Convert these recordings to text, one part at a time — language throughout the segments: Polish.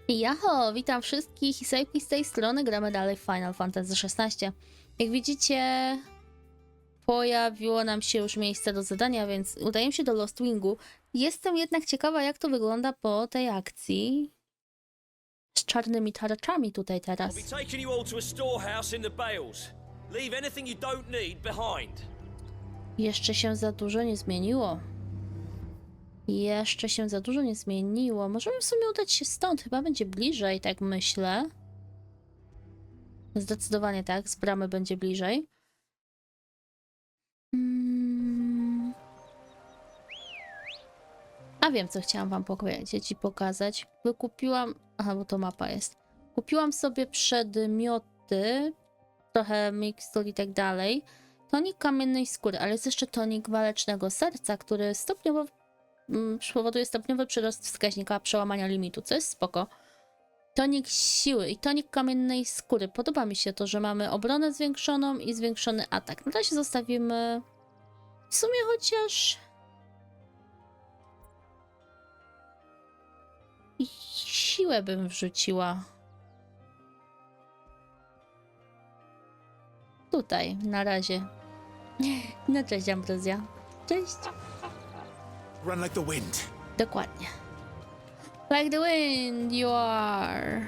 Jaho, witam wszystkich, IsaYuki z tej strony, gramy dalej w Final Fantasy XVI. Jak widzicie, pojawiło nam się już miejsce do zadania, więc udajemy się do Lost Wingu. Jestem jednak ciekawa, jak to wygląda po tej akcji z czarnymi tarczami tutaj teraz. Jeszcze się za dużo nie zmieniło. Możemy w sumie udać się stąd. Chyba będzie bliżej, tak myślę. Zdecydowanie tak, z bramy będzie bliżej. A wiem, co chciałam wam powiedzieć i pokazać. Wykupiłam... Aha, bo to mapa jest. Kupiłam sobie przedmioty, trochę mikstur i tak dalej. Tonik kamiennej skóry, ale jest jeszcze tonik walecznego serca, który stopniowo powoduje stopniowy przyrost wskaźnika przełamania limitu, co jest spoko. Tonik siły i tonik kamiennej skóry. Podoba mi się to, że mamy obronę zwiększoną i zwiększony atak. Na razie zostawimy w sumie chociaż i siłę bym wrzuciła. Tutaj, na razie. No cześć, Ambrozja. Cześć. Run like the wind. Dokładnie. Like the wind you are.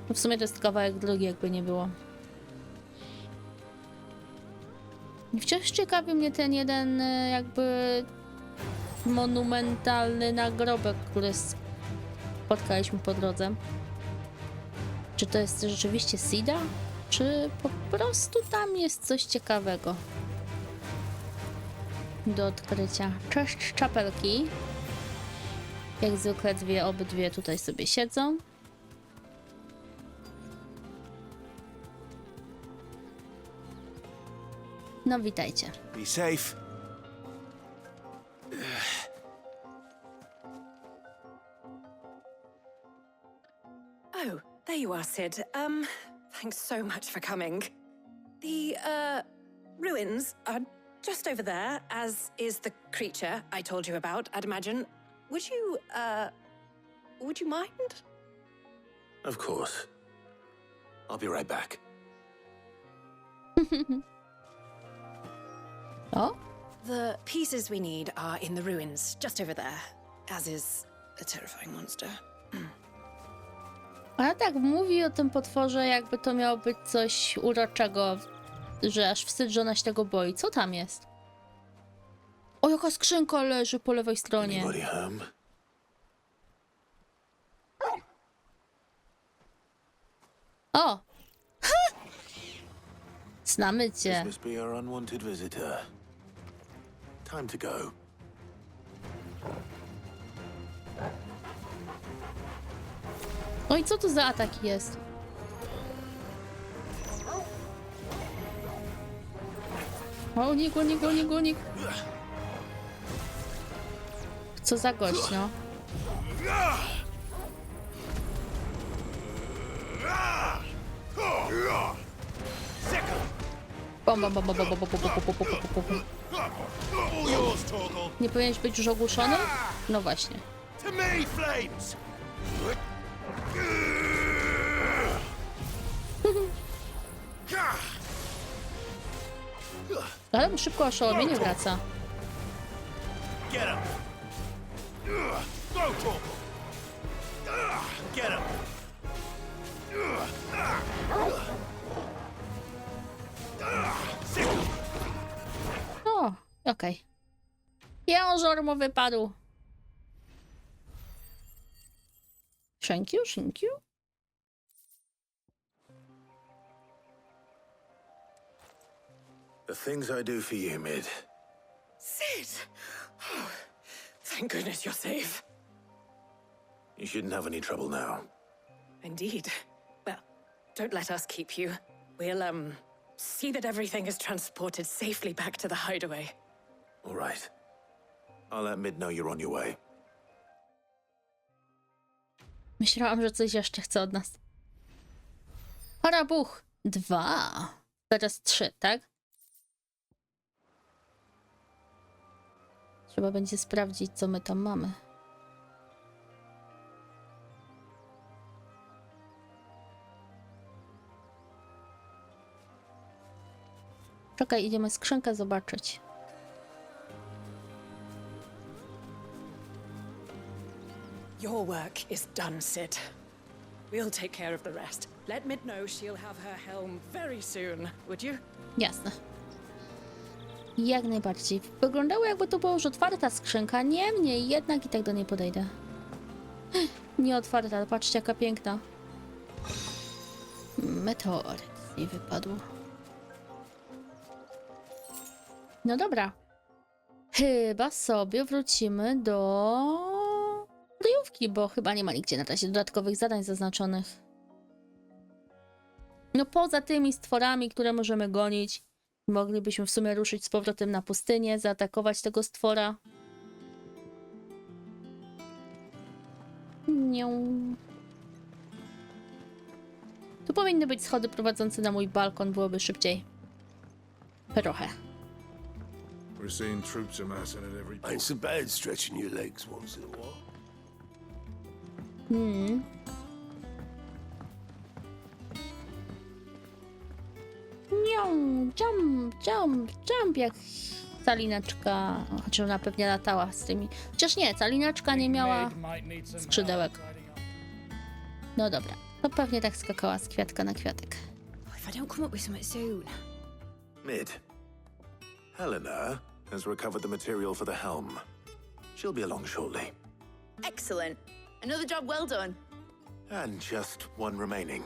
No w sumie to jest kawałek drogi, jakby nie było. Wciąż ciekawi mnie ten jeden jakby monumentalny nagrobek, który spotkaliśmy po drodze. Czy to jest rzeczywiście Sida? Czy po prostu tam jest coś ciekawego do odkrycia? Cześć, czapelki. Jak zwykle obydwie tutaj sobie siedzą. No witajcie. Be safe. Oh, there you are, Sid. Thanks so much for coming. The, ruins are just over there, as is the creature I told you about, I'd imagine. Would you mind? Of course. I'll be right back. O? The pieces we need are in the ruins, just over there, as is a terrifying monster. A tak mówi o tym potworze, jakby to miało być coś uroczego, że aż wstyd, że ona się tego boi. Co tam jest? O, jaka skrzynka leży po lewej stronie. Anybody home? O! Ha! Znamy This cię. must be our unwanted visitor. Time to go. No i co to za atak jest? O, unik, unik, unik, unik. Co za gość, no. Bom, bom, bom, bom, bom, bom, bom, bom, bom, bom, bom, bom. Nie powinieneś być już ogłuszony? No właśnie. To me, flames! Ale mu szybko oszołomienie wraca. Get him! Get him! O, okej. Jążor mu wypadł. Thank you, thank you. The things I do for you, Mid. Sid! Oh, thank goodness you're safe. You shouldn't have any trouble now. Indeed. Well, don't let us keep you. We'll, see that everything is transported safely back to the hideaway. All right. I'll let Mid know you're on your way. Myślałam, że coś jeszcze chce od nas. Parabuch 2. Teraz 3, tak? Trzeba będzie sprawdzić, co my tam mamy. Czekaj, idziemy skrzynkę zobaczyć. Your work is done, Sid. We'll take care of the rest. Let Mid know she'll have her helm very soon, would you? Jasne. Jak najbardziej. Wyglądało, jakby to była już otwarta skrzynka. Niemniej jednak i tak do niej podejdę. Nie otwarta, ale patrzcie, jaka piękna. Meteoryt nie wypadł. No dobra. Chyba sobie wrócimy do kryjówki, bo chyba nie ma nigdzie na razie dodatkowych zadań zaznaczonych. No poza tymi stworami, które możemy gonić, moglibyśmy w sumie ruszyć z powrotem na pustynię, zaatakować tego stwora. Nią. Tu powinny być schody prowadzące na mój balkon, byłoby szybciej. Trochę. We're seeing troops amassing at every Ain't so bad stretching your legs once in a while. Nią, jump, jak calineczka. Chociaż ona pewnie latała z tymi. Chociaż nie, calineczka nie miała skrzydełek. No dobra, to pewnie tak skakała z kwiatka na kwiatek. If I don't come up with something soon. Mid. Helena has recovered the material for the helm. She'll be along shortly. Excellent. Another job well done. And just one remaining.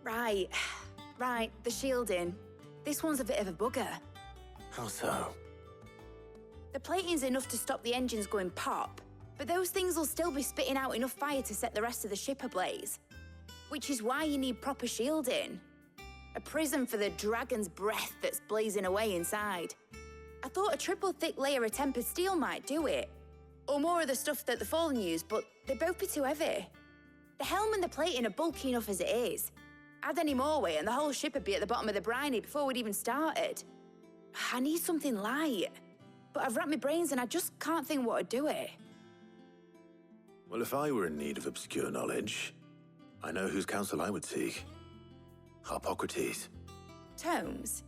Right. Right, the shielding. This one's a bit of a bugger. How so? The plating's enough to stop the engines going pop, but those things will still be spitting out enough fire to set the rest of the ship ablaze. Which is why you need proper shielding. A prison for the dragon's breath that's blazing away inside. I thought a triple thick layer of tempered steel might do it. Or more of the stuff that the Fallen use, but they'd both be too heavy. The helm and the plating are bulky enough as it is. Add any more weight and the whole ship would be at the bottom of the briny before we'd even started. I need something light. But I've racked my brains and I just can't think what would do it. Well, if I were in need of obscure knowledge, I know whose counsel I would seek. Hippocrates. Tomes?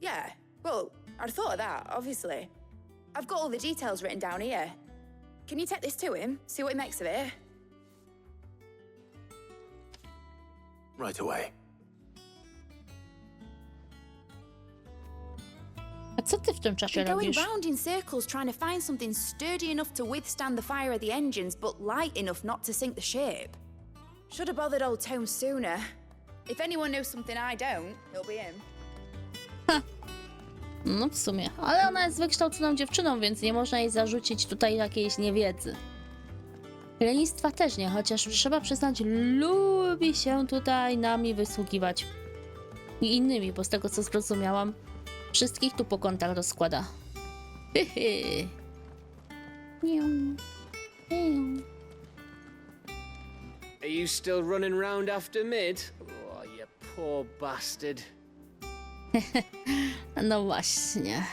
Yeah, well, I'd thought of that, obviously. I've got all the details written down here. Can you take this to him, see what he makes of it? Right away. A co ty w tym czasie We're going robisz? round in circles trying to find something sturdy enough to withstand the fire of the engines, but light enough not to sink the ship. Should have bothered old Tomes sooner. If anyone knows something I don't, it'll be him. No w sumie, ale ona jest wykształconą dziewczyną, więc nie można jej zarzucić tutaj jakiejś niewiedzy. Lenistwa też nie, chociaż trzeba przyznać, lubi się tutaj nami wysługiwać. I innymi, bo z tego co zrozumiałam, wszystkich tu po kątach rozkłada. Hehe. Are you still running round after Mid? Oh, you poor bastard. No właśnie.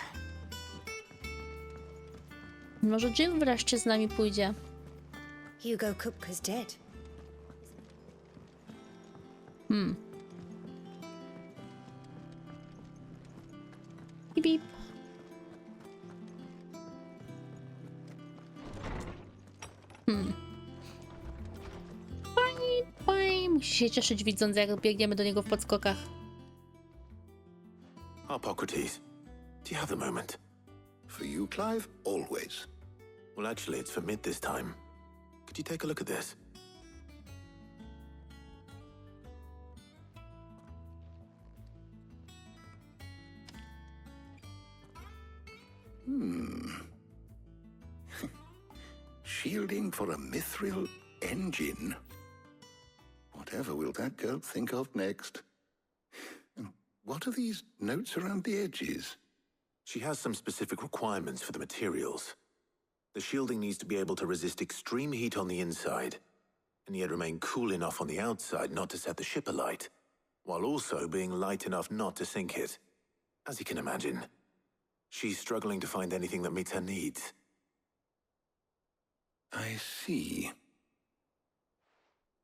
Może Jill wreszcie z nami pójdzie. Hugo Kupka's dead. Bip, bip. Fajnie. Musi się cieszyć, widząc, jak biegniemy do niego w podskokach. Hippocrates, do you have a moment? For you, Clive, always. Well, actually, it's for Mid this time. Could you take a look at this? Shielding for a mithril engine. Whatever will that girl think of next? And what are these notes around the edges? She has some specific requirements for the materials. The shielding needs to be able to resist extreme heat on the inside, and yet remain cool enough on the outside not to set the ship alight, while also being light enough not to sink it. As you can imagine, she's struggling to find anything that meets her needs. I see.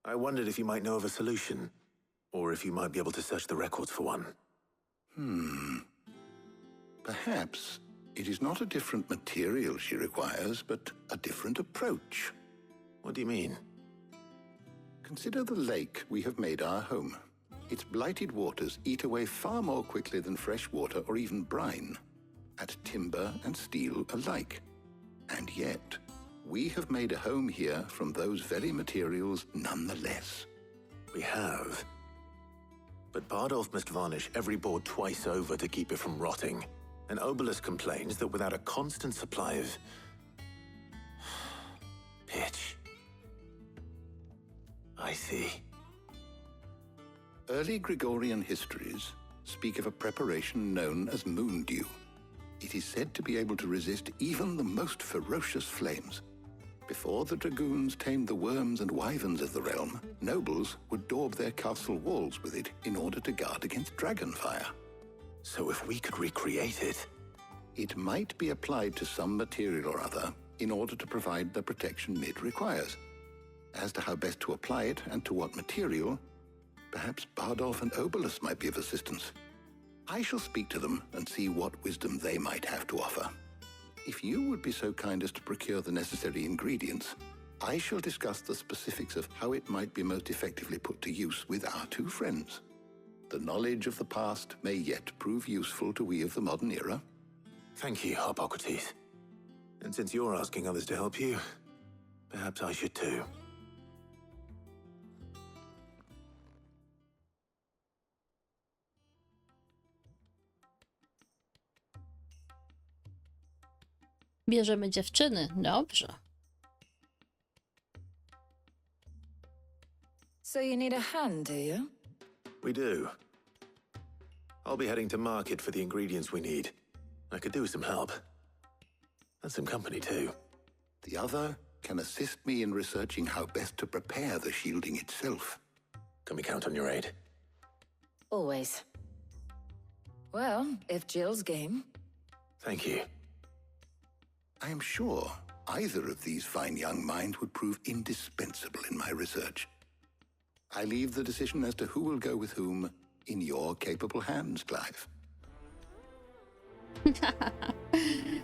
I wondered if you might know of a solution, or if you might be able to search the records for one. Perhaps it is not a different material she requires, but a different approach. What do you mean? Consider the lake we have made our home. Its blighted waters eat away far more quickly than fresh water or even brine, at timber and steel alike. And yet, we have made a home here from those very materials nonetheless. We have. But Bardolph must varnish every board twice over to keep it from rotting. And Obelus complains that without a constant supply of pitch. I see. Early Gregorian histories speak of a preparation known as moon dew. It is said to be able to resist even the most ferocious flames. Before the dragoons tamed the worms and wyverns of the realm, nobles would daub their castle walls with it in order to guard against dragonfire. So if we could recreate it... It might be applied to some material or other in order to provide the protection Mid requires. As to how best to apply it and to what material, perhaps Bardolph and Obelus might be of assistance. I shall speak to them and see what wisdom they might have to offer. If you would be so kind as to procure the necessary ingredients, I shall discuss the specifics of how it might be most effectively put to use with our two friends. The knowledge of the past may yet prove useful to we of the modern era. Thank you, Hippocrates. And since you're asking others to help you, perhaps I should too. Bierzemy dziewczyny. Dobrze. So you need a hand, do you? We do. I'll be heading to market for the ingredients we need. I could do with some help. And some company too. The other can assist me in researching how best to prepare the shielding itself. Can we count on your aid? Always. Well, if Jill's game. Thank you. I am sure either of these fine young minds would prove indispensable in my research. I leave the decision as to who will go with whom in your capable hands, Clive.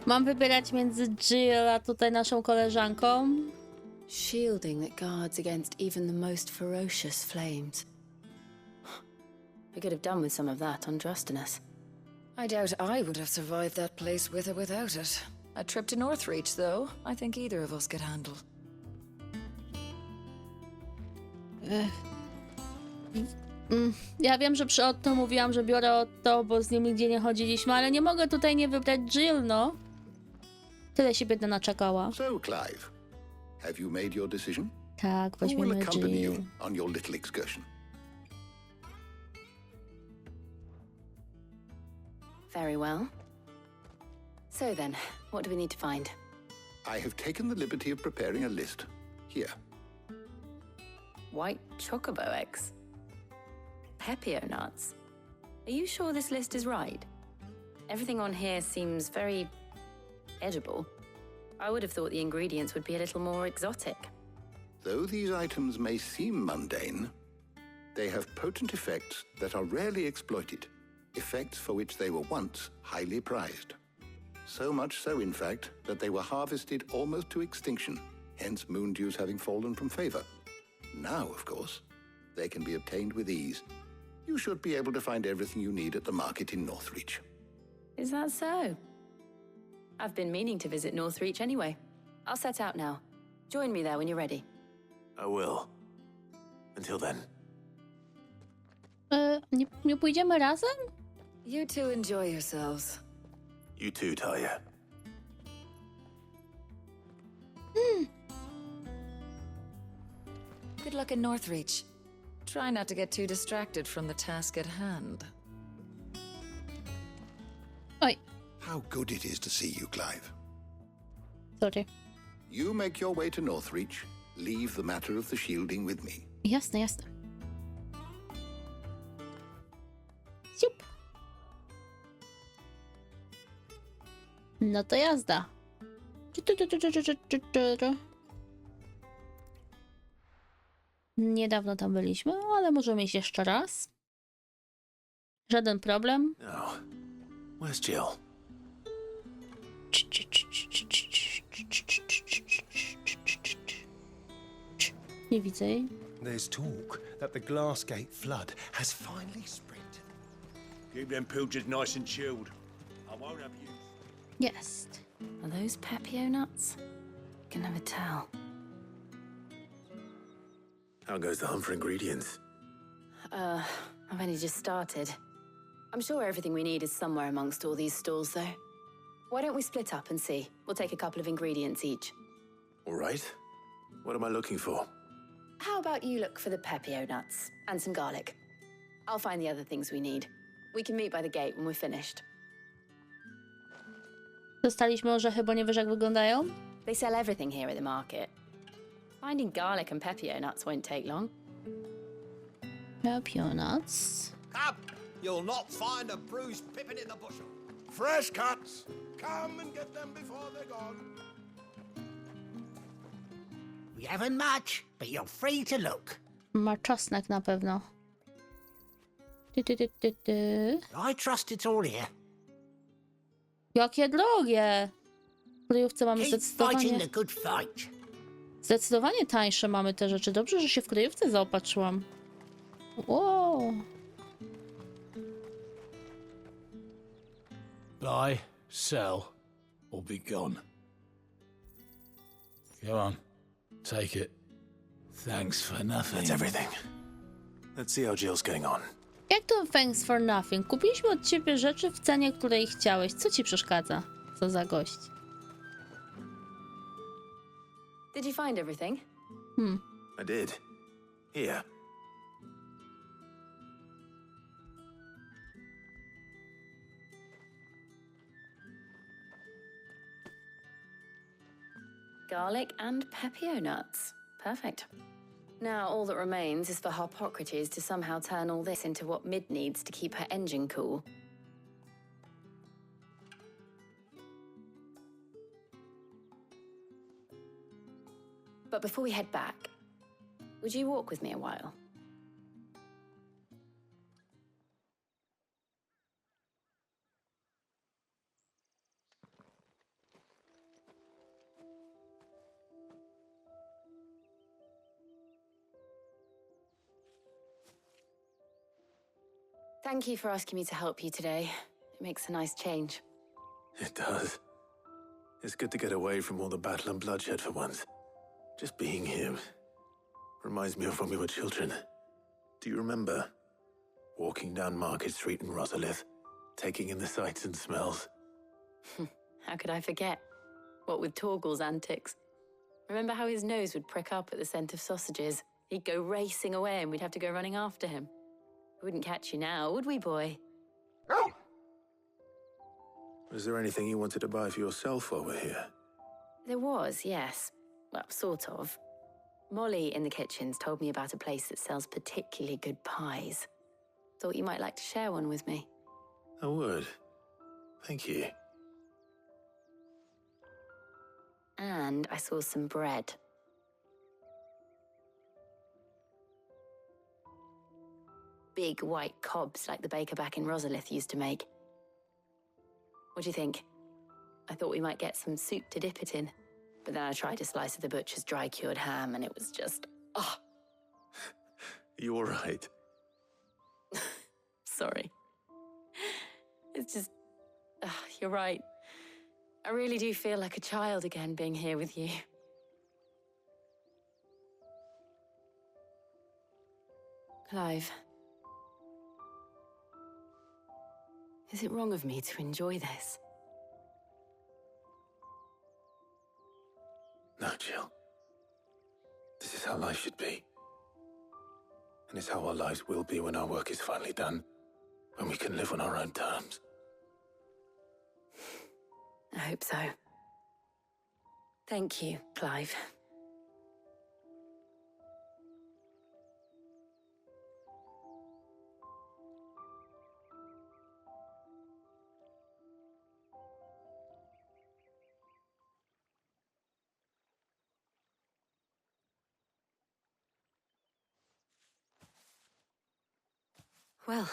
Mam wybierać między Jill a tutaj naszą koleżanką. Shielding that guards against even the most ferocious flames. I could have done with some of that on Drustinus. I doubt I would have survived that place with or without it. A trip to Northreach, though, I think either of us could handle. Ja wiem, że przy Otto mówiłam, że biorę Otto, bo z nim nigdzie nie chodziliśmy, ale nie mogę tutaj nie wybrać Jill, no. Tyle się biedna naczekała. So, Clive, have you made your decision? Tak, Who will weźmiemy accompany Jill. you on your little excursion? Very well. So then, what do we need to find? I have taken the liberty of preparing a list. Here. White chocobo eggs. Pepio nuts. Are you sure this list is right? Everything on here seems very edible. I would have thought the ingredients would be a little more exotic. Though these items may seem mundane, they have potent effects that are rarely exploited, effects for which they were once highly prized. So much so, in fact, that they were harvested almost to extinction, hence moon dews having fallen from favor. Now, of course, they can be obtained with ease. You should be able to find everything you need at the market in Northreach. Is that so? I've been meaning to visit Northreach anyway. I'll set out now. Join me there when you're ready. I will. Until then. Nie pójdziemy razem? You two enjoy yourselves. You too, Talia. Good luck in Northreach. Try not to get too distracted from the task at hand. Oj, How good it is to see you, Clive. sorry. You make your way to Northreach. Leave the matter of the shielding with me. Jasne, jasne. Siup. No to jazda. Niedawno tam byliśmy, ale możemy iść jeszcze raz. Żaden problem. Now, where's Jill? Nie widzę jej. There's talk that the Glassgate flood has finally spread. Keep them pilchards nice and chilled. I won't have you. Jest. Are those Pepio nuts? Can never tell. How goes the hunt for ingredients? I've only just started. I'm sure everything we need is somewhere amongst all these stalls, though. Why don't we split up and see? We'll take a couple of ingredients each. All right. What am I looking for? How about you look for the Pepio nuts and some garlic? I'll find the other things we need. We can meet by the gate when we're finished. Dostaliśmy orzechy, bo nie wiesz jak wyglądają? They sell everything here at the market. Finding garlic and Pepio nuts won't take long. Pepio nuts. Come! You'll not find a bruised pippin in the bushel. Fresh cuts. Come and get them before they're gone. We haven't much, but you're free to look. Ma czosnek na pewno. Ty. I trust it's all here. Jakie drogie! W kryjówce mamy Keep fighting zdecydowanie... the good fight. Zdecydowanie tańsze mamy te rzeczy. Dobrze, że się w kryjówce zaopatrzyłam. Wow. Buy, sell, or be gone. Go on, take it. Thanks for nothing. That's everything. Let's see how Jill's getting on. Jak to thanks for nothing? Kupiliśmy od ciebie rzeczy w cenie, której chciałeś. Co ci przeszkadza? Co za gość? Did you find everything? I did. Here. Garlic and Pepio nuts. Perfect. Now all that remains is for Harpocrates to somehow turn all this into what Mid needs to keep her engine cool. But before we head back, would you walk with me a while? Thank you for asking me to help you today. It makes a nice change. It does. It's good to get away from all the battle and bloodshed for once. Just being here reminds me of when we were children. Do you remember? Walking down Market Street in Rosalith, taking in the sights and smells. How could I forget? What with Torgal's antics. Remember how his nose would prick up at the scent of sausages? He'd go racing away and we'd have to go running after him. We wouldn't catch you now, would we, boy? Was there anything you wanted to buy for yourself while we're here? There was, yes. Well, sort of. Molly in the kitchens told me about a place that sells particularly good pies. Thought you might like to share one with me. I would. Thank you. And I saw some bread. Big white cobs like the baker back in Rosalith used to make. What do you think? I thought we might get some soup to dip it in. But then I tried a slice of the butcher's dry-cured ham and it was just... oh. You all right? Sorry. It's just... you're right. I really do feel like a child again being here with you. Clive. Is it wrong of me to enjoy this? No, Jill. This is how life should be. And it's how our lives will be when our work is finally done. When we can live on our own terms. I hope so. Thank you, Clive. Well,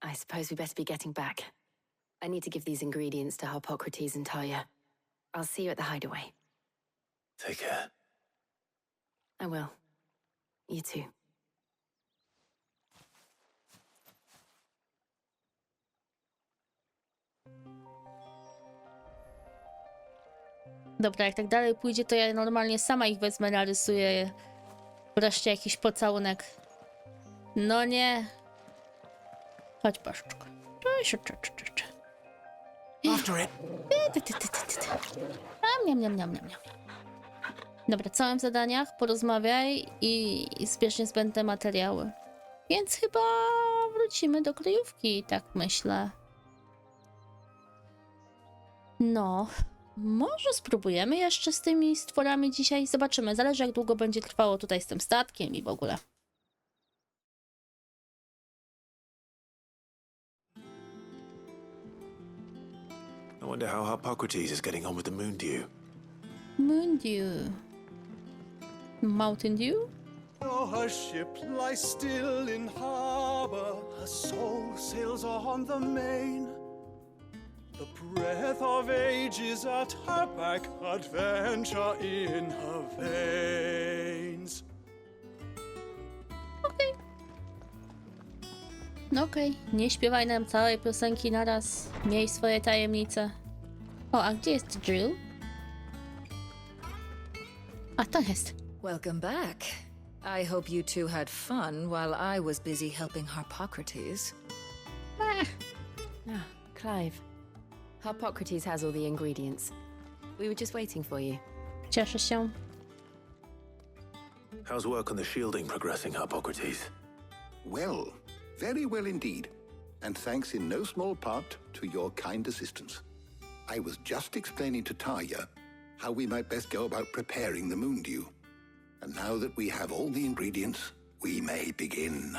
I suppose we better be getting back. I need to give these ingredients to Harpocrates and Talia. I'll see you at the hideaway. Take care. I will. You too. Dobra, jak tak dalej pójdzie, to ja normalnie sama ich wezmę, narysuję wreszcie jakiś pocałunek. No nie. Chodź, paszczko. After it. Niam. Dobra, całym zadaniach porozmawiaj i zbierz niezbędne materiały. Więc chyba wrócimy do kryjówki, tak myślę. No, może spróbujemy jeszcze z tymi stworami dzisiaj. Zobaczymy, zależy jak długo będzie trwało tutaj z tym statkiem i w ogóle. I wonder how Harpocrates is getting on with the Moon Dew. Moon Dew. Mountain Dew? Her ship lies still in harbor, her soul sails on the main. The breath of ages at her back, adventure in her veins. No okej, nie śpiewaj nam całej piosenki naraz. Miej swoje tajemnice. O, a gdzie jest Jill? A to jest. Welcome back. I hope you two had fun while I was busy helping Harpocrates. Clive. Harpocrates has all the ingredients. We were just waiting for you. Cieszę się. How's work on the shielding progressing, Harpocrates? Well, very well indeed. And thanks in no small part to your kind assistance. I was just explaining to Talia how we might best go about preparing the moon dew. And now that we have all the ingredients, we may begin.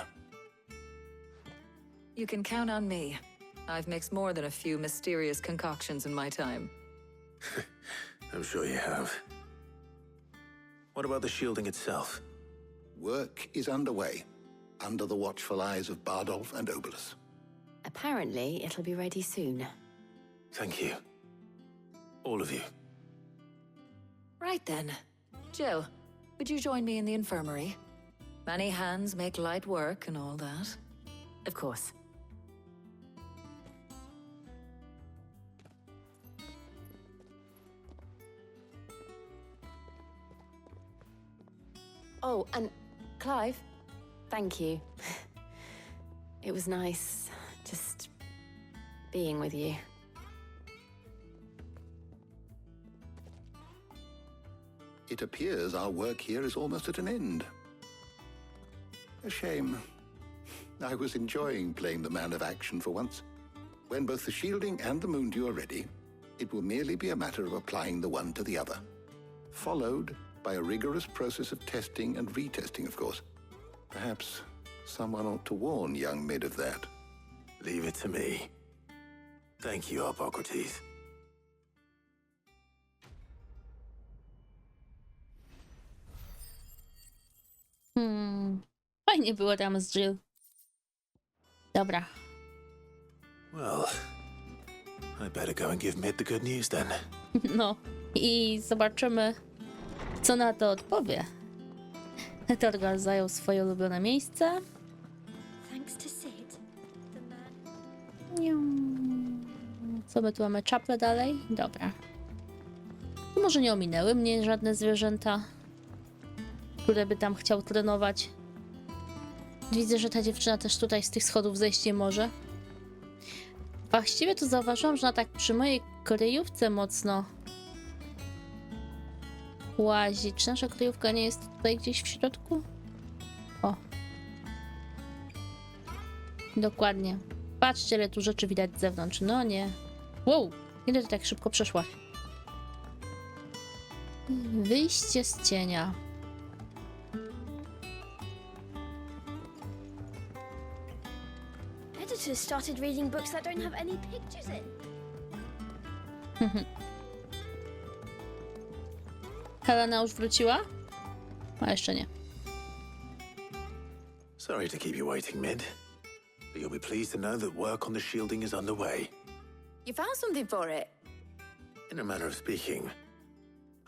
You can count on me. I've mixed more than a few mysterious concoctions in my time. I'm sure you have. What about the shielding itself? Work is underway, under the watchful eyes of Bardolph and Obolus. Apparently, it'll be ready soon. Thank you. All of you. Right then. Jill, would you join me in the infirmary? Many hands make light work and all that. Of course. Oh, and Clive, thank you. It was nice just being with you. It appears our work here is almost at an end. A shame. I was enjoying playing the man of action for once. When both the shielding and the moon dew are ready, it will merely be a matter of applying the one to the other. Followed by a rigorous process of testing and retesting, of course. Perhaps someone ought to warn young Mid of that. Leave it to me. Thank you, Harpocrates. Fajnie było tam z Jill. Dobra. Well, I better go and give Mid the good news then. No i zobaczymy, co na to odpowie. Torgal zajął swoje ulubione miejsce. Thanks to Sid, the man. Co my tu mamy? Czaplę dalej? Dobra. Może nie ominęły mnie żadne zwierzęta, które by tam chciał trenować. Widzę, że ta dziewczyna też tutaj z tych schodów zejść nie może. Właściwie to zauważyłam, że ona tak przy mojej kryjówce mocno łazi. Czy nasza kryjówka nie jest tutaj gdzieś w środku? O. Dokładnie. Patrzcie, ile tu rzeczy widać z zewnątrz. No nie. Wow! Ile ty tak szybko przeszłaś? Wyjście z cienia. Editors started reading books that don't have any pictures in. Helena już wróciła? A jeszcze nie. Sorry to keep you waiting, Mid, but you'll be pleased to know that work on the shielding is underway. You found something for it? In a manner of speaking,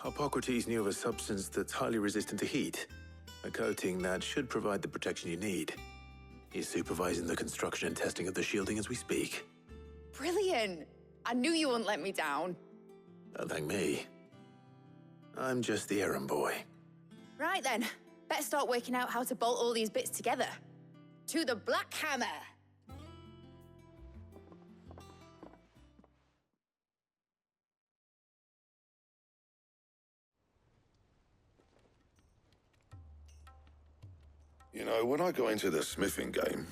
Hippocrates knew of a substance that's highly resistant to heat, a coating that should provide the protection you need. He's supervising the construction and testing of the shielding as we speak. Brilliant! I knew you wouldn't let me down. Don't thank me. I'm just the errand boy. Right then, better start working out how to bolt all these bits together. To the Black Hammer! You know, when I got into the smithing game,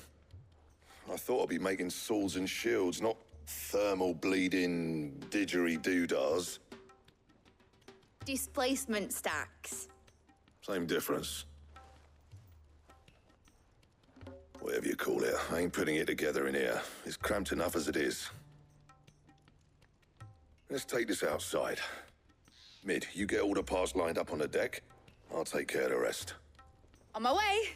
I thought I'd be making swords and shields, not thermal bleeding didgeridoo-dahs. Displacement stacks. Same difference. Whatever you call it, I ain't putting it together in here. It's cramped enough as it is. Let's take this outside. Mid, you get all the parts lined up on the deck. I'll take care of the rest. On my way!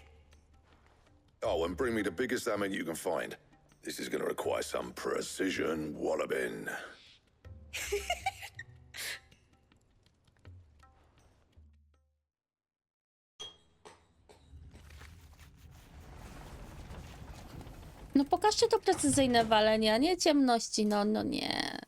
Oh, and bring me the biggest hammer you can find. This is gonna require some precision walloping. No pokażcie to precyzyjne walenie, a nie ciemności, no nie.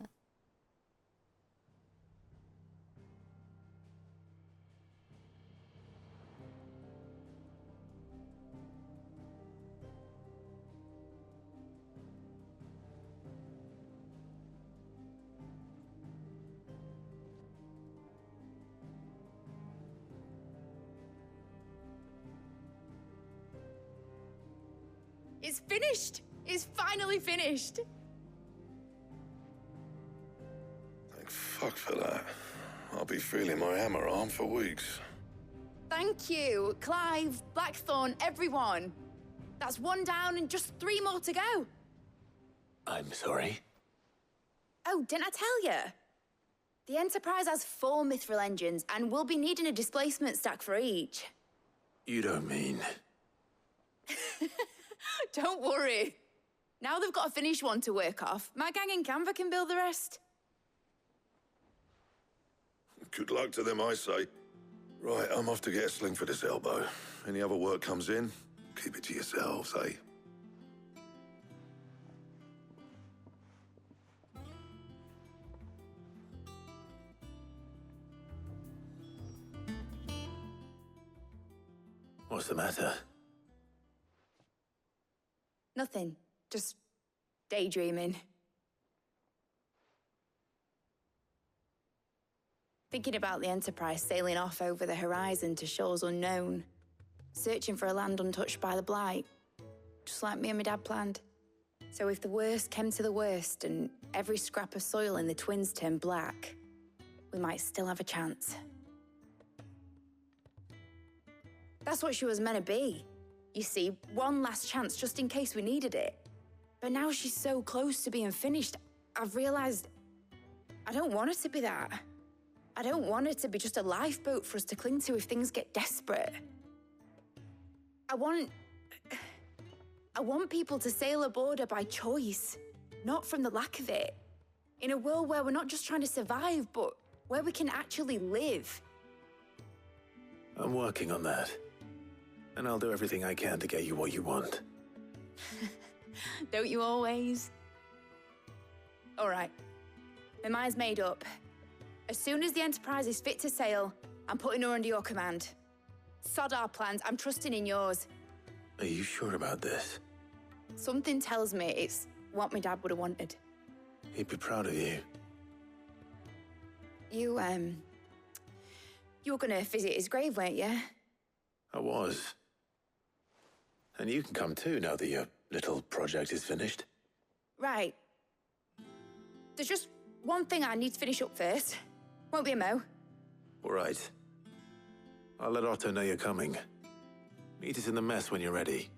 It's finished! It's finally finished! Thank fuck for that. I'll be feeling my hammer arm for weeks. Thank you, Clive, Blackthorn, everyone. That's one down and just 3 more to go. I'm sorry? Oh, didn't I tell you? The Enterprise has 4 mithril engines, and we'll be needing a displacement stack for each. You don't mean... Don't worry. Now they've got a finished one to work off. My gang in Canva can build the rest. Good luck to them, I say. Right, I'm off to get a sling for this elbow. Any other work comes in, keep it to yourselves, eh? What's the matter? Nothing. Just daydreaming. Thinking about the Enterprise sailing off over the horizon to shores unknown. Searching for a land untouched by the Blight. Just like me and my dad planned. So if the worst came to the worst and every scrap of soil in the Twins turned black, we might still have a chance. That's what she was meant to be. You see, one last chance just in case we needed it. But now she's so close to being finished, I've realized I don't want her to be that. I don't want her to be just a lifeboat for us to cling to if things get desperate. I want people to sail aboard her by choice, not from the lack of it. In a world where we're not just trying to survive, but where we can actually live. I'm working on that. And I'll do everything I can to get you what you want. Don't you always? All right. My mind's made up. As soon as the Enterprise is fit to sail, I'm putting her under your command. Sod our plans, I'm trusting in yours. Are you sure about this? Something tells me it's what my dad would have wanted. He'd be proud of you. You were gonna visit his grave, weren't you? I was. And you can come too now that your little project is finished. Right. There's just one thing I need to finish up first. Won't be a mo. All right. I'll let Otto know you're coming. Meet us in the mess when you're ready.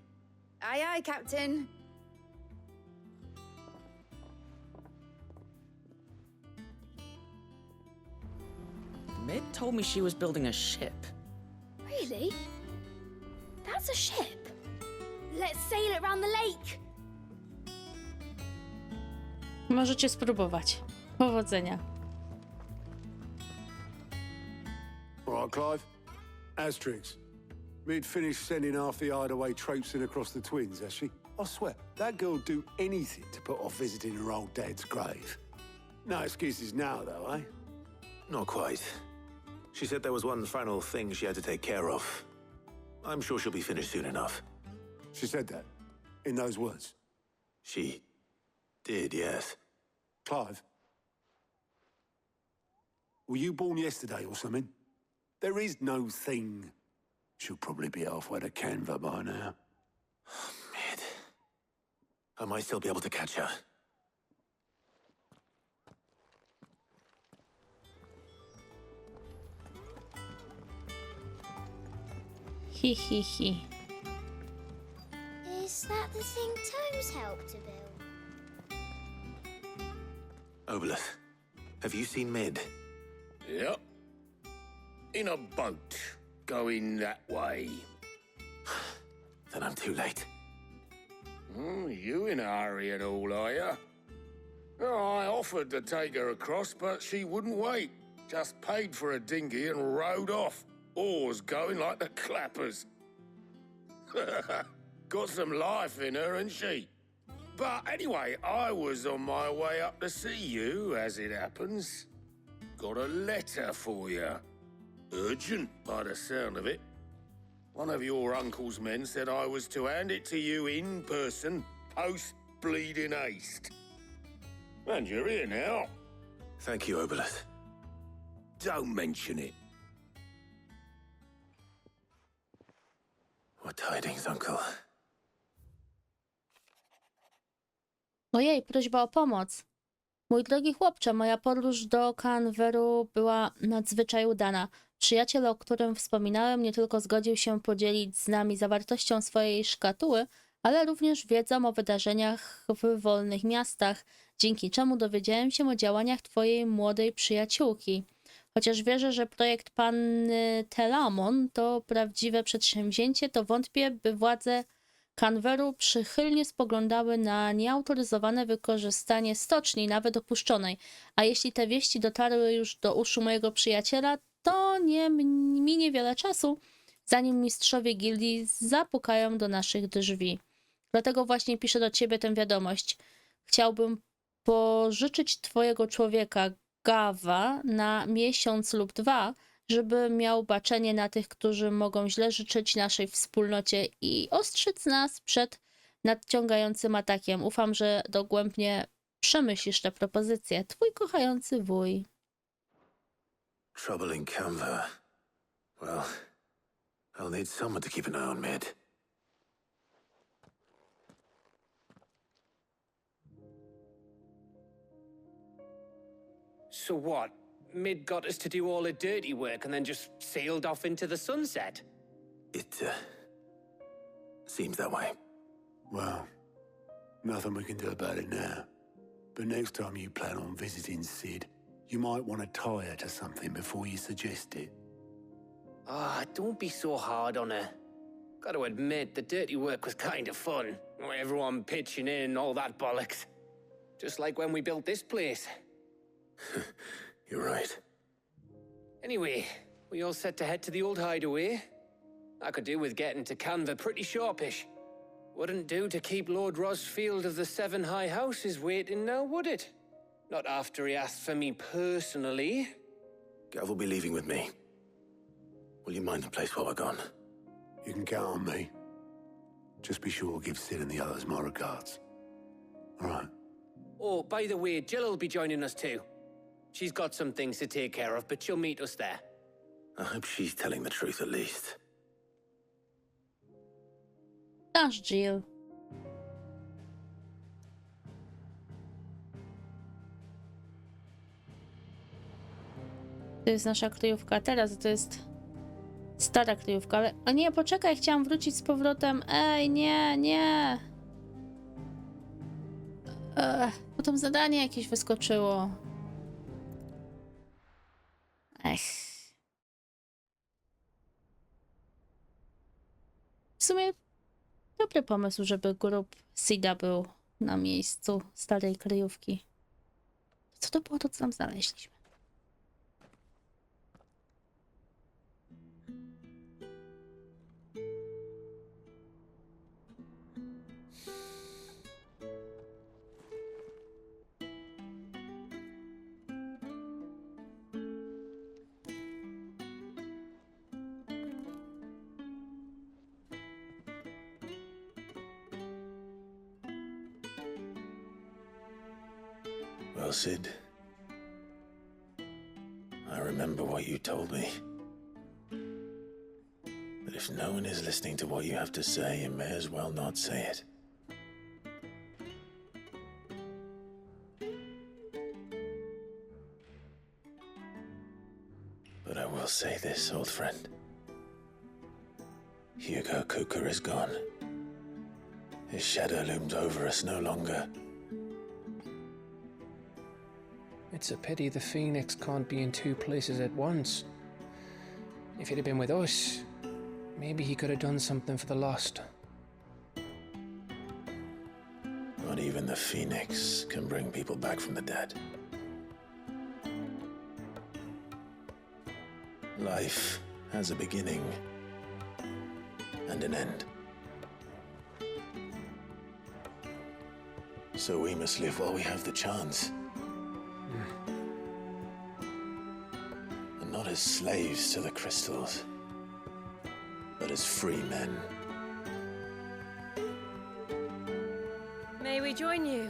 Aye, aye, Captain. Mid told me she was building a ship. Really? That's a ship. Let's sail it around the lake. Możecie spróbować. Powodzenia. All right, Clive. Asterix. Mid finished sending half the hideaway traipsing across the twins, has she? I swear, that girl'd do anything to put off visiting her old dad's grave. No excuses now, though, eh? Not quite. She said there was one final thing she had to take care of. I'm sure she'll be finished soon enough. She said that? In those words? She did, yes. Clive? Were you born yesterday or something? There is no thing. She'll probably be halfway to Canva by now. Mid. I might still be able to catch her. Hi, hi, hi. Is that the thing Tomes helped to build? Obelith, have you seen Mid? Yep. In a boat, going that way. Then I'm too late. You in a hurry at all, are you? Oh, I offered to take her across, but she wouldn't wait. Just paid for a dinghy and rowed off. Oars going like the clappers. Got some life in her, ain't she? But anyway, I was on my way up to see you, as it happens. Got a letter for you. Urgent, by the sound of it. One of your uncle's men said I was to hand it to you in person, post-bleeding haste. And you're here now. Thank you, Obelith. Don't mention it. What tidings, uncle? Ojej, prośba o pomoc. Mój drogi chłopcze, moja podróż do Canveru była nadzwyczaj udana. Przyjaciel, o którym wspominałem, nie tylko zgodził się podzielić z nami zawartością swojej szkatuły, ale również wiedzą o wydarzeniach w wolnych miastach, dzięki czemu dowiedziałem się o działaniach twojej młodej przyjaciółki. Chociaż wierzę, że projekt panny Telamon to prawdziwe przedsięwzięcie, to wątpię, by władze Canveru przychylnie spoglądały na nieautoryzowane wykorzystanie stoczni, nawet opuszczonej. A jeśli te wieści dotarły już do uszu mojego przyjaciela, to nie minie wiele czasu, zanim mistrzowie gildii zapukają do naszych drzwi. Dlatego właśnie piszę do ciebie tę wiadomość. Chciałbym pożyczyć twojego człowieka, Gawa, na miesiąc lub dwa, żeby miał baczenie na tych, którzy mogą źle życzyć naszej wspólnocie i ostrzec nas przed nadciągającym atakiem. Ufam, że dogłębnie przemyślisz tę propozycję. Twój kochający wuj. Trouble in Canva. Well, I'll need someone to keep an eye on Mid. So what? Mid got us to do all the dirty work and then just sailed off into the sunset? It, seems that way. Well, nothing we can do about it now. But next time you plan on visiting Sid, you might want to tie her to something before you suggest it. Ah, don't be so hard on her. Got to admit, the dirty work was kind of fun. Everyone pitching in, all that bollocks. Just like when we built this place. You're right. Anyway, we all set to head to the old hideaway. I could do with getting to Canva pretty sharpish. Wouldn't do to keep Lord Rosfield of the Seven High Houses waiting now, would it? Not after he asked for me personally. Gav will be leaving with me. Will you mind the place while we're gone? You can count on me. Just be sure to give Sid and the others my regards. All right. Oh, by the way, Jill will be joining us too. She's got some things to take care of, but she'll meet us there. I hope she's telling the truth at least. Nasz Jill. To jest nasza kryjówka teraz, to jest stara kryjówka, ale... O nie, poczekaj, chciałam wrócić z powrotem. Ej, nie, nie. Potem zadanie jakieś wyskoczyło. Ech. W sumie dobry pomysł, żeby grup Sida był na miejscu starej kryjówki. Co to było to, co tam znaleźliśmy? Well, Sid, I remember what you told me. That if no one is listening to what you have to say, you may as well not say it. But I will say this, old friend. Hugo Cooker is gone. His shadow looms over us no longer. It's a pity the Phoenix can't be in two places at once. If he'd have been with us, maybe he could have done something for the lost. Not even the Phoenix can bring people back from the dead. Life has a beginning and an end. So we must live while we have the chance. And not as slaves to the crystals, but as free men. May we join you?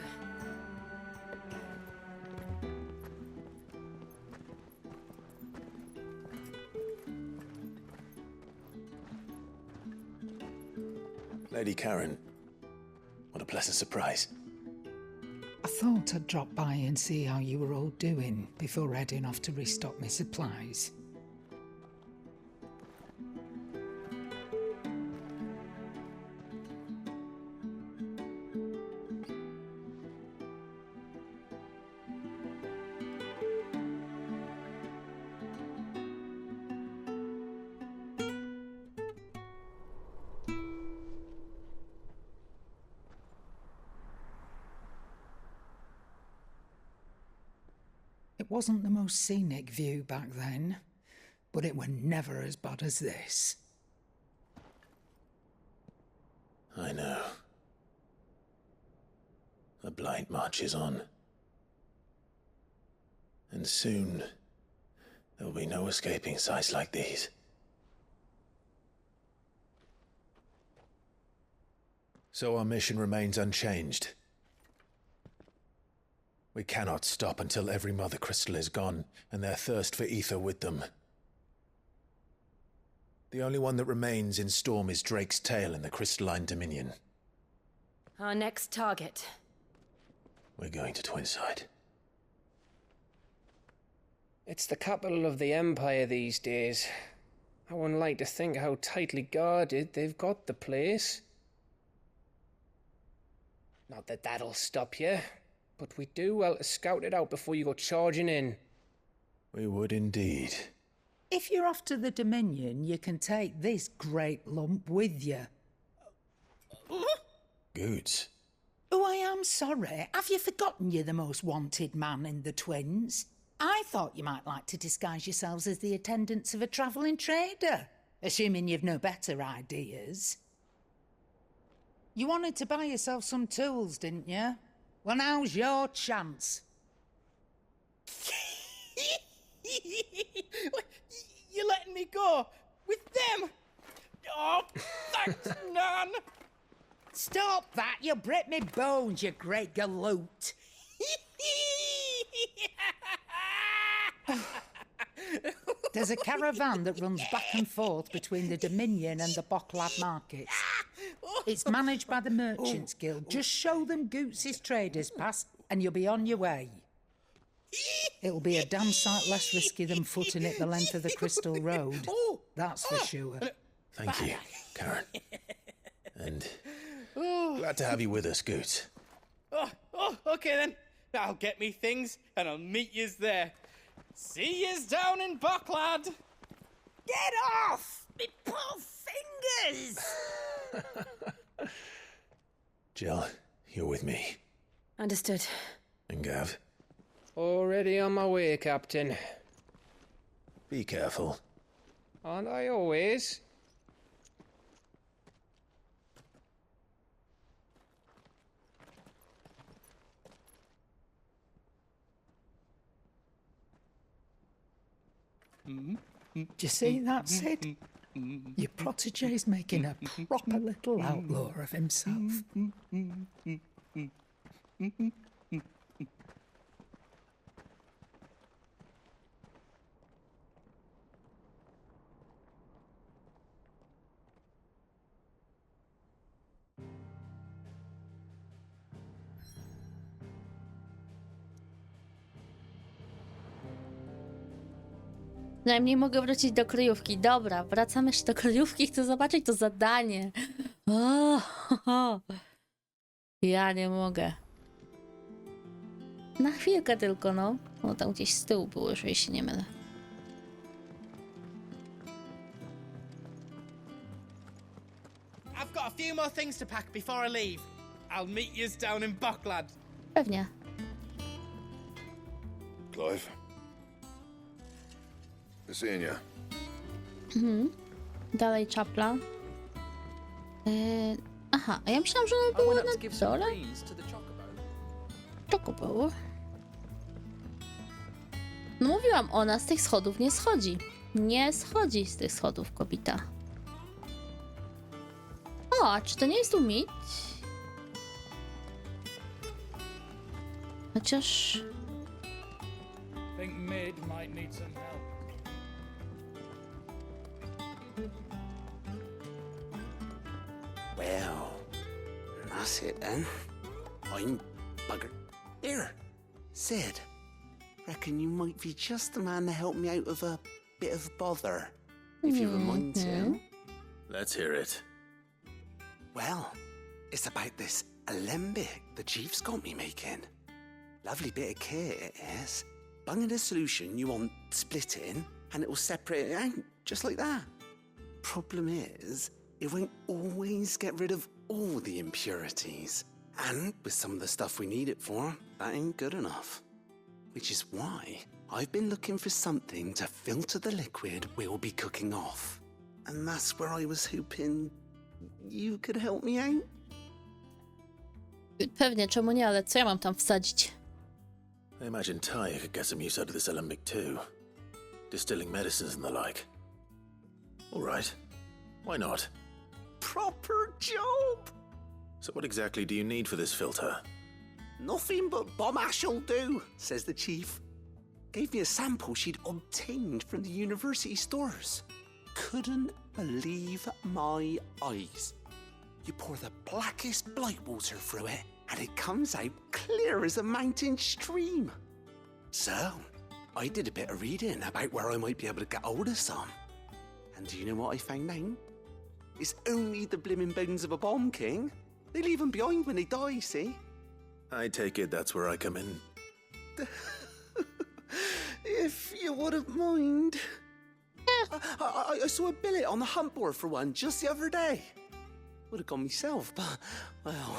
Lady Karen, what a pleasant surprise. I thought I'd drop by and see how you were all doing before heading off to restock my supplies. It wasn't the most scenic view back then, but it were never as bad as this. I know. The blight marches on. And soon, there will be no escaping sights like these. So our mission remains unchanged. We cannot stop until every mother crystal is gone, and their thirst for ether with them. The only one that remains in Storm is Drake's tail in the Crystalline Dominion. Our next target. We're going to Twinside. It's the capital of the Empire these days. I wouldn't like to think how tightly guarded they've got the place. Not that that'll stop you, but we do well to scout it out before you go charging in. We would indeed. If you're off to the Dominion, you can take this great lump with you. Goods. Oh, I am sorry. Have you forgotten you're the most wanted man in the Twins? I thought you might like to disguise yourselves as the attendants of a travelling trader, assuming you've no better ideas. You wanted to buy yourself some tools, didn't you? Well, now's your chance. You're letting me go? With them? Oh, thanks, Nan! Stop that! You'll break me bones, you great galoot! There's a caravan that runs back and forth between the Dominion and the Bocklad markets. It's managed by the Merchants Guild. Just show them Goots' traders pass and you'll be on your way. It'll be a damn sight less risky than footing it the length of the Crystal Road. That's for sure. Thank you, Karen. And glad to have you with us, Goots. Okay then. I'll get me things and I'll meet yous there. See yous down in Bocklad. Get off! Me poor fingers! Jill, you're with me. Understood. And Gav? Already on my way, Captain. Be careful. Aren't I always? Do you see that, Sid? Your protege's making a proper little outlaw of himself. Najmniej mogę wrócić do kryjówki. Dobra, wracamy jeszcze do kryjówki. Chcę zobaczyć to zadanie. O, ho, ho. Ja nie mogę. Na chwilkę tylko, no. No tam gdzieś z tyłu było, jeżeli się nie mylę. I've got a few more things to pack before I leave. I'll meet yous down in Buckland. Pewnie. Clive? Good seeing you. Dalej czapla. Aha, a ja myślałam, że ono było na dole. Chocobo. No mówiłam, ona z tych schodów nie schodzi. Nie schodzi z tych schodów, kobita. O, a czy to nie jest tu mit? Chociaż... Think Mid might need some help. Well, that's it then. I'm bugger. Here, Sid. Reckon you might be just the man to help me out of a bit of bother, if you were mind to. Let's hear it. Well, it's about this alembic the chief's got me making. Lovely bit of kit it is. Bung in a solution you want splitting, and it will separate it out, just like that. Problem is, it won't always get rid of all the impurities. And with some of the stuff we need it for, that ain't good enough. Which is why I've been looking for something to filter the liquid we'll be cooking off. And that's where I was hoping you could help me out. Pewnie, czemu nie, ale co ja mam tam wsadzić? I imagine Ty could get some use out of this alembic too. Distilling medicines and the like. All right. Why not? Proper job! So what exactly do you need for this filter? Nothing but bomb ash'll do, says the chief. Gave me a sample she'd obtained from the university stores. Couldn't believe my eyes. You pour the blackest blight water through it, and it comes out clear as a mountain stream. So, I did a bit of reading about where I might be able to get hold of some. And do you know what I found out? It's only the blimmin' bones of a bomb king. They leave them behind when they die, see? I take it that's where I come in. If you wouldn't mind. I saw a billet on the hunt board for one just the other day. Would have gone myself, but, well,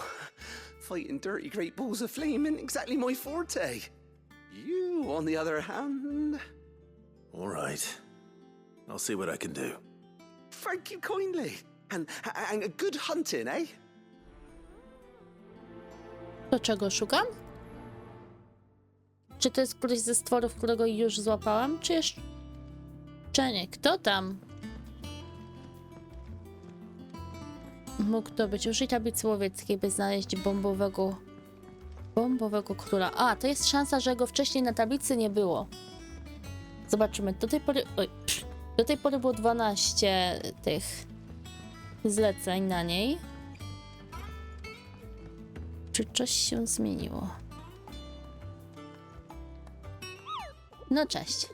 fighting dirty great balls of flame ain't exactly my forte. You, on the other hand... All right. I'll see what I can do. Thank you kindly. And good hunting, eh? To czego szukam? Czy to jest któryś ze stworów, którego już złapałam? Czy jeszcze nie? Kto tam? Mógł to być. Użyj tablicy łowieckiej, by znaleźć bombowego króla. A, to jest szansa, że go wcześniej na tablicy nie było. Zobaczymy. Do tej pory było 12 tych zleceń na niej. Czy coś się zmieniło? No cześć.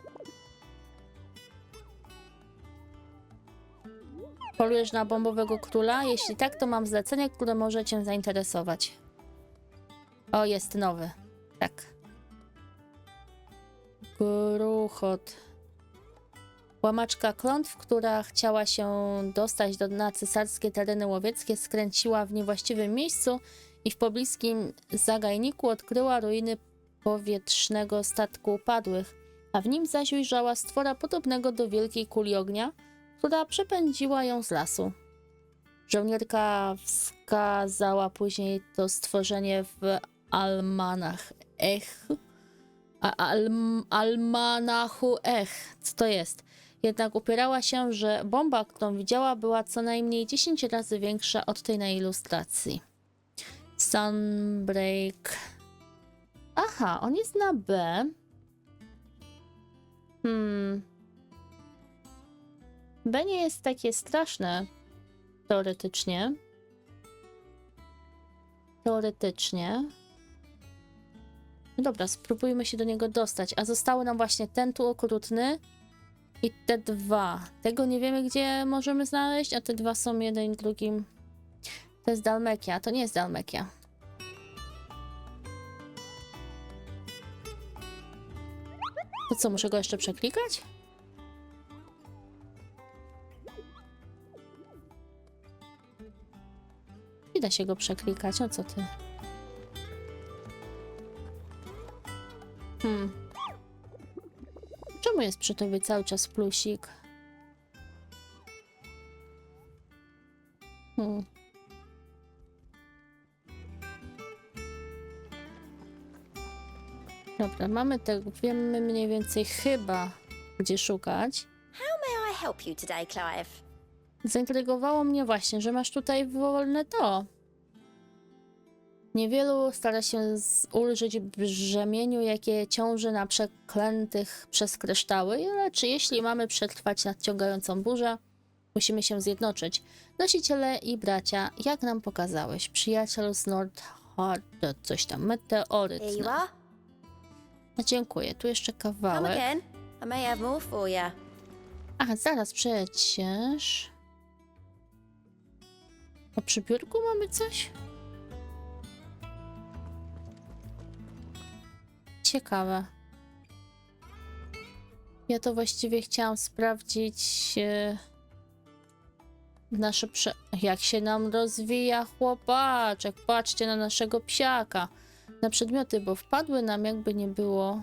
Polujesz na bombowego króla? Jeśli tak, to mam zlecenie, które może cię zainteresować. O, jest nowy. Tak. Gruchot. Łamaczka klątw, która chciała się dostać na cesarskie tereny łowieckie, skręciła w niewłaściwym miejscu i w pobliskim zagajniku odkryła ruiny powietrznego statku upadłych, a w nim zaś ujrzała stwora podobnego do wielkiej kuli ognia, która przepędziła ją z lasu. Żołnierka wskazała później to stworzenie w almanachu co to jest? Jednak upierała się, że bomba, którą widziała, była co najmniej 10 razy większa od tej na ilustracji. Sunbreak. Aha, on jest na B. B nie jest takie straszne. Teoretycznie. No dobra, spróbujmy się do niego dostać. A zostały nam właśnie ten tu okrutny i te dwa. Tego nie wiemy, gdzie możemy znaleźć, a te dwa są jeden drugim. To jest Dalmekia, to nie jest Dalmekia. To co, muszę go jeszcze przeklikać? Nie da się go przeklikać, no co ty? Czemu jest przy tobie cały czas plusik? Dobra, mamy tego, wiemy mniej więcej chyba, gdzie szukać. How may I help you today, Clive? Zaintrygowało mnie właśnie, że masz tutaj wolne to. Niewielu stara się ulżyć brzemieniu, jakie ciąży na przeklętych przez kryształy, lecz jeśli mamy przetrwać nadciągającą burzę, musimy się zjednoczyć. Nosiciele i bracia, jak nam pokazałeś, przyjaciel z Nordhard, coś tam, meteoryt. Here you are. No, dziękuję, tu jeszcze Come kawałek. again. I may have more for you. Aha, zaraz przecież... O przy biurku mamy coś? Ciekawe. Ja to właściwie chciałam sprawdzić nasze jak się nam rozwija chłopaczek. Patrzcie na naszego psiaka. Na przedmioty, bo wpadły nam jakby nie było.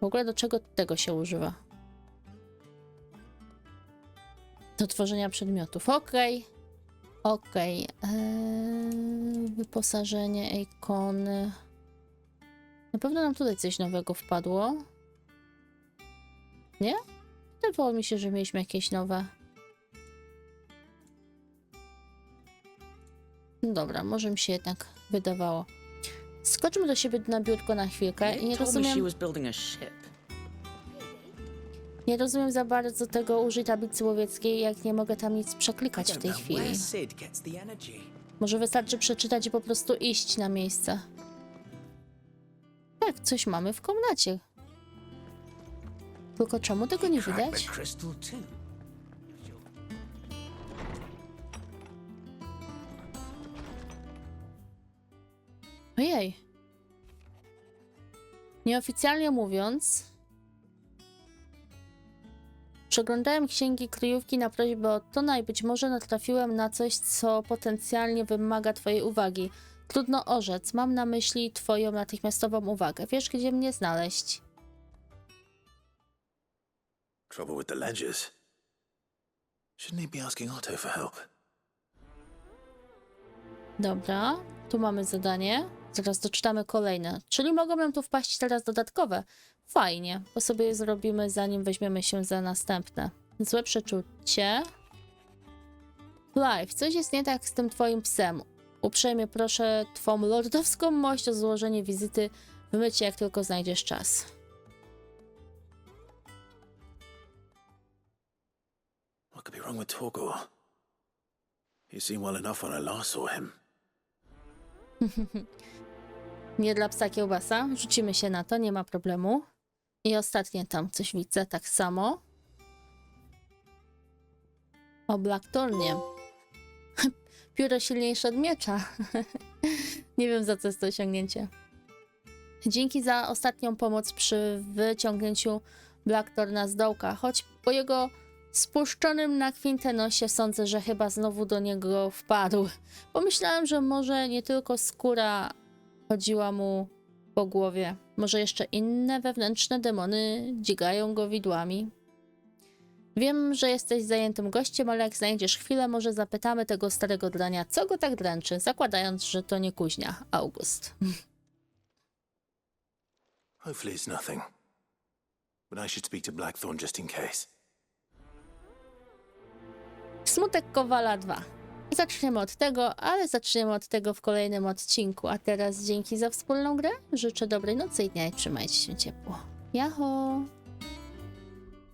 W ogóle do czego tego się używa? Do tworzenia przedmiotów. Okej. Wyposażenie, ikony. Na pewno nam tutaj coś nowego wpadło. Nie? Wydawało mi się, że mieliśmy jakieś nowe. No dobra, może mi się jednak wydawało. Skoczmy do siebie na biurko na chwilkę i nie rozumiem za bardzo tego użyj tablicy łowieckiej, jak nie mogę tam nic przeklikać w tej chwili. Może wystarczy przeczytać i po prostu iść na miejsce. Tak, coś mamy w komnacie. Tylko czemu tego nie widać? Ojej. Nieoficjalnie mówiąc, przeglądałem księgi kryjówki na prośbę Ottona i być może natrafiłem na coś, co potencjalnie wymaga twojej uwagi. Trudno orzec, mam na myśli twoją natychmiastową uwagę. Wiesz, gdzie mnie znaleźć? Trouble with the ledgers. Shouldn't he be asking Otto for help? Dobra, tu mamy zadanie. Zaraz doczytamy kolejne. Czyli mogą nam tu wpaść teraz dodatkowe. Fajnie, bo sobie je zrobimy, zanim weźmiemy się za następne. Złe przeczucie. Clive, coś jest nie tak z tym twoim psem. Uprzejmie proszę twą lordowską mość o złożenie wizyty w mycie, jak tylko znajdziesz czas. What could be wrong with Torgor? He seemed well enough when I last saw him. Nie dla psa kiełbasa. Rzucimy się na to, nie ma problemu. I ostatnie tam coś widzę, tak samo. O Blackthornie. Pióro silniejsze od miecza. Nie wiem, za co jest to osiągnięcie. Dzięki za ostatnią pomoc przy wyciągnięciu Blackthorna z dołka. Choć po jego spuszczonym na kwintenosie sądzę, że chyba znowu do niego wpadł. Pomyślałem, że może nie tylko skóra chodziła mu po głowie. Może jeszcze inne wewnętrzne demony dźgają go widłami. Wiem, że jesteś zajętym gościem, ale jak znajdziesz chwilę, może zapytamy tego starego drania, co go tak dręczy, zakładając, że to nie kuźnia, August. Hopefully it's nothing. But I should speak to Blackthorn just in case. Smutek Kowala 2. Zaczniemy od tego, ale zaczniemy od tego w kolejnym odcinku. A teraz dzięki za wspólną grę. Życzę dobrej nocy i dnia i trzymajcie się ciepło. Jaho!